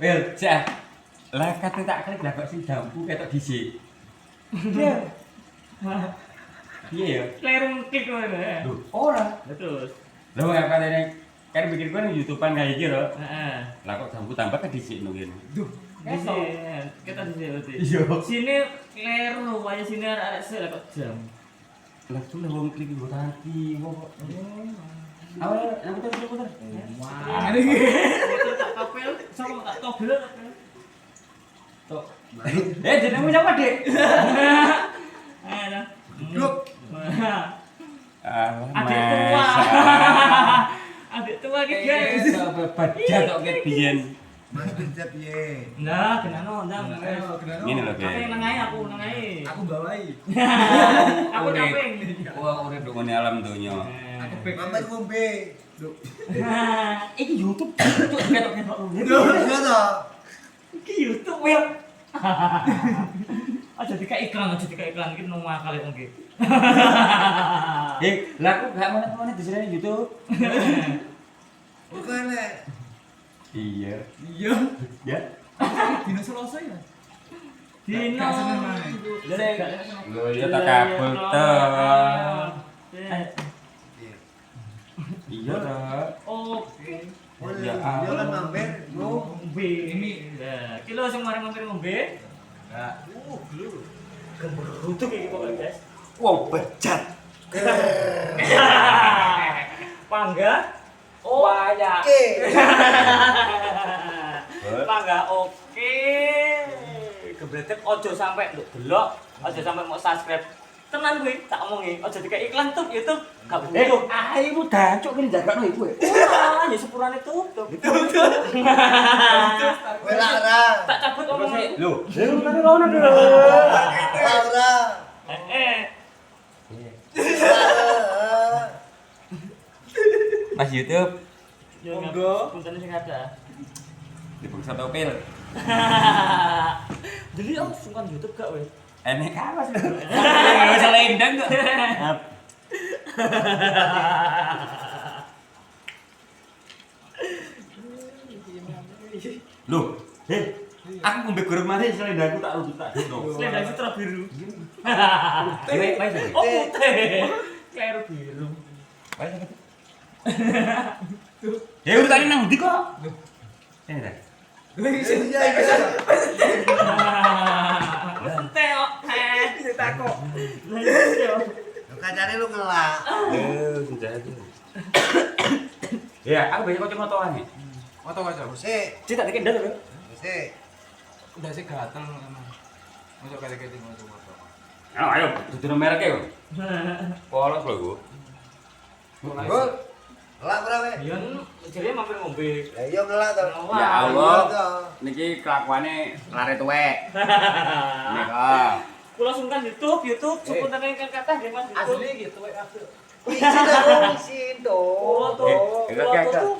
Wel, cek. Lah kate tak klik lah kok sing dampu ketok dhisik. Iya. Iya ya. Kleru klik ngono ya. Loh, ora. Terus. Lah wong apa tadi kan bikin gua ning YouTube-an kayak iki lho. Heeh. Lah kok dampu tambah ke dhisik no kene. Duh, Bisa, kita di sini berarti. Iya. Sini kleru, wajah sini ada sih kok jam. Lah tuh lah wong klik nggo tanti, kok. Awal, yang putar. Wah, ini tak kapel, sama tak tobel. Tok. Jenengmu siapa, Dik? Ayo. Duk. Adik tua. Adik tua ki, guys. Badak tok ket biyen. Mas Pirja piye? Nah, kenano ndang. Ngene lho, Tapi Ge. nengai aku, nengai. Aku bawai. Aku caping. Wah, urip nduk ngene alam donya. Aku pek mampir ngombe. Duk. Iki YouTube cuk ketok-ketok. Duk, iya toh. Iki YouTube ya. Aja dikak iklan iki nomah kali wong iki. Lah aku gak mana-mana di sini YouTube. Bukan nek. Iya. Iya. Ya. Dino Selasa ya. Dino. Gak seneng main. Lho ya tak kabel to. Iya ta. Oke. Ya, dia kan mampir, bro. Ngombe ini. Nah, ki lho sing mari mampir ngombe. Enggak. Belum. Gemerutuk iki pokoknya, guys. Wong bejat. Pangga. Oh, banyak. Oke. Pangga oke. Gebretek ojo sampai nduk delok, ojo sampai mau subscribe. Tenan kuwi tak omongi, ojo dikek iklan tuh YouTube. Gak butuh. Iku dancuk kene jagakno iku. Ora, ya sepurane tutup. Kowe Lara. Tak cabut omongi. Lho, lho tadi rono lho. Lara. Lara. Mas YouTube Monggo. Punten sing ada. di bangsa topil. Jadi om sungkan YouTube gak weh? Enek kawas lho. Enggak usah lendang kok. Loh, aku ngombe goreng mari selendangku tak rujuk tak dino. Selendang sutra biru. Dewe, wis. Oh putih. Kleru biru. Wis. Ya urutane nang ndi kok? Ini ta. Iya, iya. Putih kok. Bisa takok. Kancane lu ngelak. Sudah itu. Ya, aku banyak kacamata nih. Foto-foto. Sik, Cita dikit ndak lho. sik. Udah sih gatel emang. Masuk kali-kali moto-moto. Ayo, dudu merek e. Polos lho, Bu. Bul. Ngelak berapa? Iya, jadi mampir ngombe. Ya iya ngelak to. Ya Iya Allah. toh. Niki kelakuane lare tuwek. Nika. Kula sungkan YouTube, sepunten ingkang kathah nggih Mas YouTube. Asli gitu wek asli. Isin aku isin Oh, toh. tuh.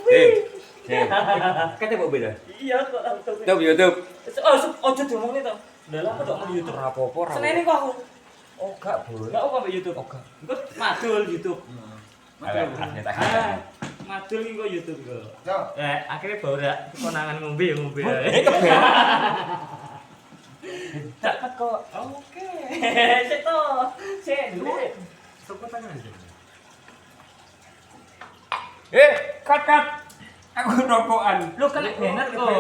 Kate mbok beda. Iya, kok tutup. Top YouTube. Oh, ojo diomongin to. Lah lah kok mau YouTube. Ora apa-apa ra. Senene kok aku. Oh, gak boleh. Enggak kok YouTube. Oke. Engko madul YouTube. Alah, asli tak. Ah, madul iki kok YouTube kok. Yo. Akhirnya bawa konangan ngombe ya ngombe. Dapat kok. Oke. Sik to. Sik dulu. Coba tanya aja. Kat. Aku rokokan. Lu kena banner kok.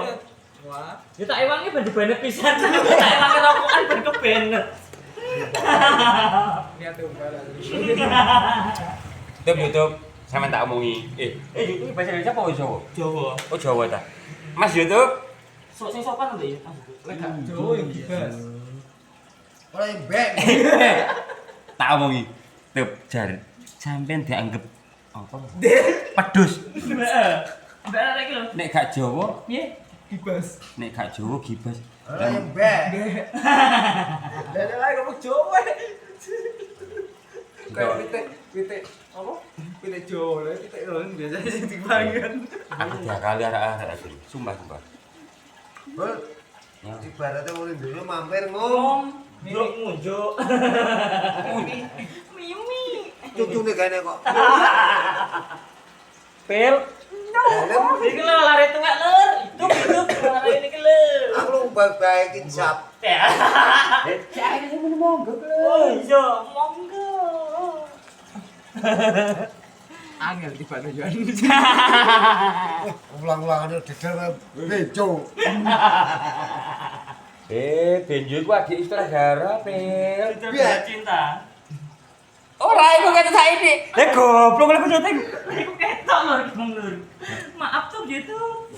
Wah. Ya tak ewangi ben banner pisan. Tak ewangi rokokan ben ke banner. Lihat tuh bala. Top YouTube. Sampe tak omongi. YouTube bahasa Indonesia apa Jawa? Jawa. Oh, Jawa ta. Mas YouTube. Sok sing sopan lho ya. Lek gak Jawa yang gibas. Ora mbek. Tak omongi. Top jar. Sampeyan dianggep apa? Pedus. Heeh. Mbak arek iki lho. Nek gak Jawa, Piye? Gibas. nek gak Jawa gibas. Ora mbek. Dari lagi ngomong Jawa. Kayak pitik apa? Pitik Jawa lah, pitik lho biasanya sing dipangan. Aku diakali arek-arek asli. Sumpah. Bul. Ya. Ibaratnya wong Indonesia mampir ngom. Ngom. Nduk ngunjuk. Mimi. Cucune kene kok. Pel. Iki lho lare tuwek lur. Itu baik-baik insap. Cak iki sing monggo. Oh iya, monggo. Angel tiba tujuan. Ulang-ulangan dedel bejo. Benjo iku adik sutradara, Pel. Sudah cinta. Ora iku kata saiki. Goblok lek syuting. Iku ketok lho, Bang Lur. Maaf tuh gitu.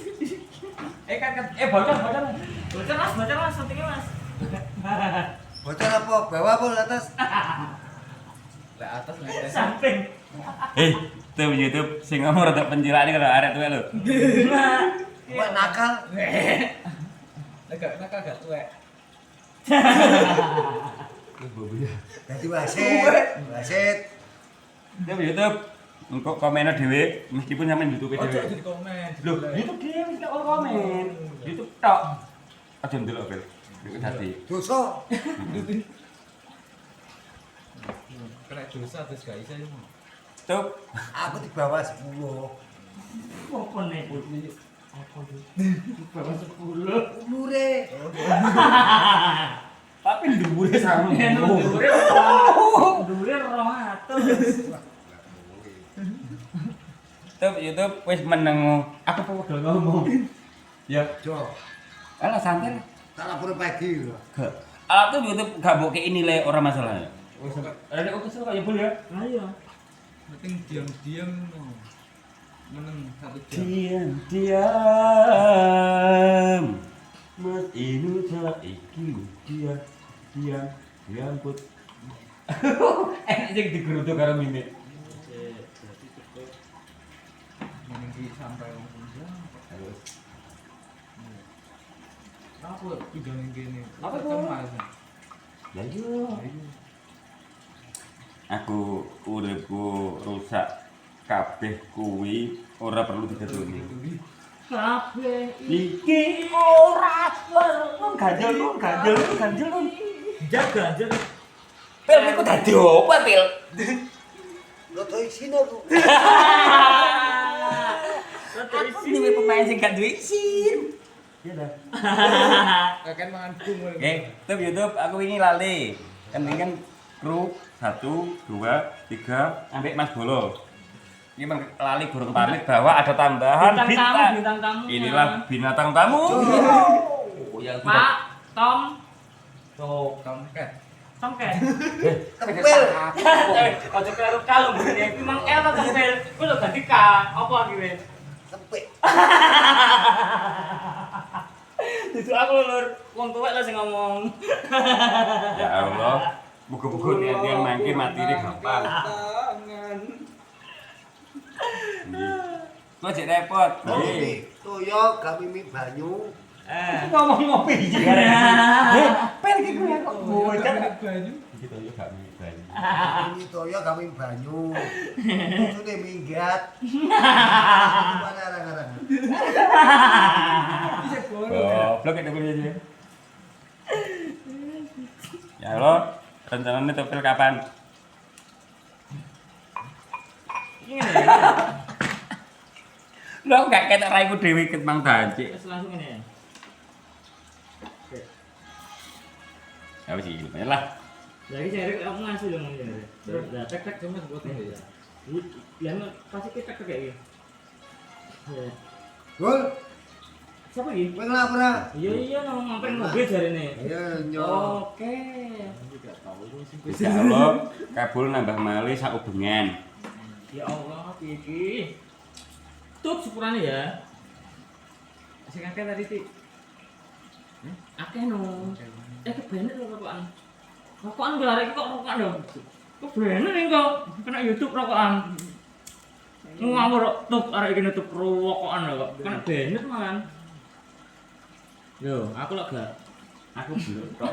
Bocor. Bocor mas, syutingnya mas. Bocor apa? Bawah apa atas? Lek atas ngetes. Samping. Tuh YouTube sing ngomong rada pencilaan iki kalau arek tuwe lho. Mbak nakal. Lek gak nakal gak tuwek. Dadi wasit. Tuh YouTube engko komennya dhewe meskipun sampean YouTube Ojo dhewe. di komen. Loh, YouTube dhewe wis gak ono komen. YouTube tok. Aja ndelok, Pel. Iku dadi. Dosa. Kena dosa terus gak iso iku. Tuh. Aku di bawah 10. Apa nih? Bawa 10. Umure. Tapi dhuwure sama. Dhuwure 200. Tuh YouTube wis meneng. Aku padha ngomong. Ya, Jo. alah santai. Lah. Tak lapor pagi lho. Gak. Alat tuh YouTube gak mbok kei nilai ora masalah. Wis ada kok kesel kayak bul ya. Ayo. Penting diam-diam meneng 1 jam. Diam. Mas Indonesia iki diam put. Enak sing digerutuk karo Mimi. Berarti cukup menunggu sampai wong jam. Terus Apa tujuan gini? Apa tuh? Cemas. ya yo. Aku uripku rusak kabeh kuwi ora perlu didetuni. Kabeh Iki ora perlu ganjel. jaga. Pel iku dadi opo, Pel? Lo tuh isin aku. Aku dhewe pemain sing gak duwe isin. Iya dah. Kakek mangan bunga. Oke, tuh YouTube aku ini lali. Kan ini kan kru 1, 2, 3 sampai Mas Bolo. Ini lali burung pamit bahwa ada tambahan Bintang tamu. Inilah binatang tamu. Yang Pak Tom Tomcat. Tomcat. Tempel. Ojo kalau begini, memang L atau tempel? Gue lo ganti K, apa gitu? Sempit. Itu aku lur, wong tuwek lah sing ngomong. Ya Allah, muga-muga niat-niat mangke matine gampang. Tangan. Kok jek repot. Toyo gak mimi banyu. Ngomong ngopi iki arek. Pel iki kuwi kok bocah. Banyu. Iki to yo gak minggat. Mimi toyo gak mimi banyu. Sudah minggat. Mana arang-arang. Bisa boleh. Goblok itu kuliah dia. Ya Allah, rencananya topel kapan? Ini Lo gak ketok raiku dhewe ket mang dancik. Terus langsung ini ya. Ya wis iki lah. Lagi cari aku ngasih dong ini. Terus dah tek cuma buat ini ya. Lihat pasti kita kayak gini. Gol. Siapa lagi? Kowe ngelapor. Iya no mampir mobil jari ini. Iya nyo. Oke. Insya Allah kabul nambah malih sak ubengan. Ya Allah, piye Tuh syukurane ya. Sing akeh tadi Ti. Akeh no. Kebener lho rokokan. Rokokan gue arek kok rokokan lho. Kebener kok kena YouTube rokokan. Ngawur tuh arek iki nutup rokokan lho kok. Kena bener malan. Yo, aku lho gak. Aku belum tok.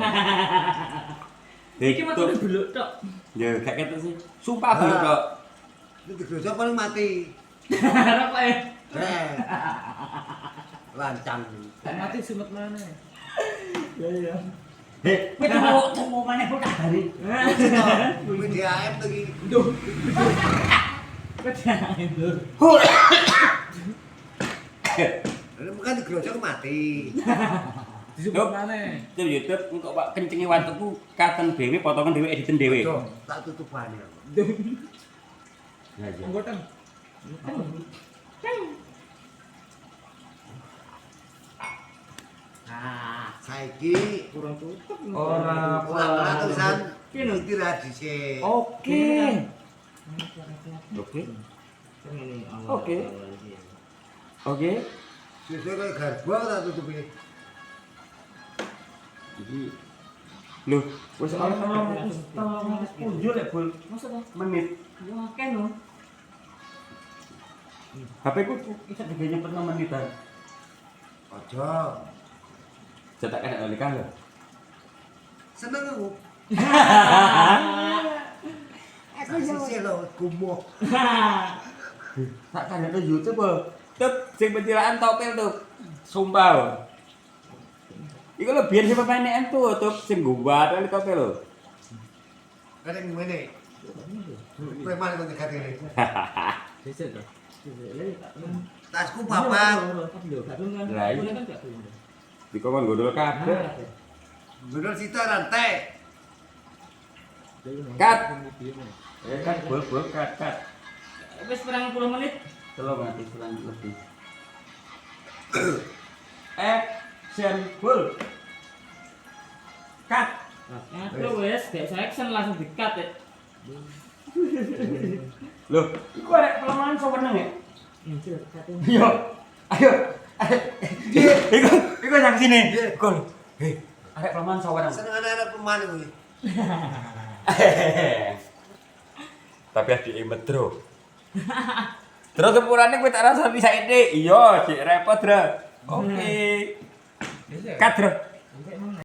Iki matune beluk tok. Ya gak ketok sih. Sumpah belum tok. Itu digrosok paling mati. Rokoke. Lancang. Mati sumet mana? Ya. Kowe temu maneh kok kabari. Media AM lagi. Duh. Kejangan itu. Lalu bukan digrosok mati. Disebut maneh. Itu YouTube engko Pak kencengi wantukku katen dhewe, potongan dhewe, editen dhewe. Ojo, tak tutupane. Nah, iya. Anggotan. Ah, Saiki kurang tutup. Ora ora tulisan Kene. istirahat dhisik. Oke. Oke. Oke. Oke. Sesuk kaya garba tak tutupi. Iki lho, wis ana 3 lek bol Maksud apa? menit. Wah, kene. HP ku iso digenya pernah menitan. Ojo. Cetak kena oleh kah lho. Seneng aku. Aku sih lo kumuh. Tak kan itu YouTube lho. Tuh sing pencilaan topel tuh. Sumpah. Iku lho biyen sing pemain tuh sing gua ada topel lho. Kadang ngene. Preman kok dekat ini. Sesuk to. Tasku papat. Lah iya. Dikon gondol kabeh. Bener sita rantai. Kat. Kat bol kat. Wis 40 menit. Tolong nanti kurang lebih. Action full. Cut. Nah, wis gak usah action langsung di-cut ya. Loh, iku arek pelemahan sewenang ya? Anjir, satu. Yo. Ayo. Iku nang sini. Kol. Hei, arek pelemahan sewenang. Seneng anak pemain kuwi. Tapi adik metro. Terus sepurane kowe tak rasa bisa ide. Iya, Dik repot, Dra. Oke. Kat, Dra.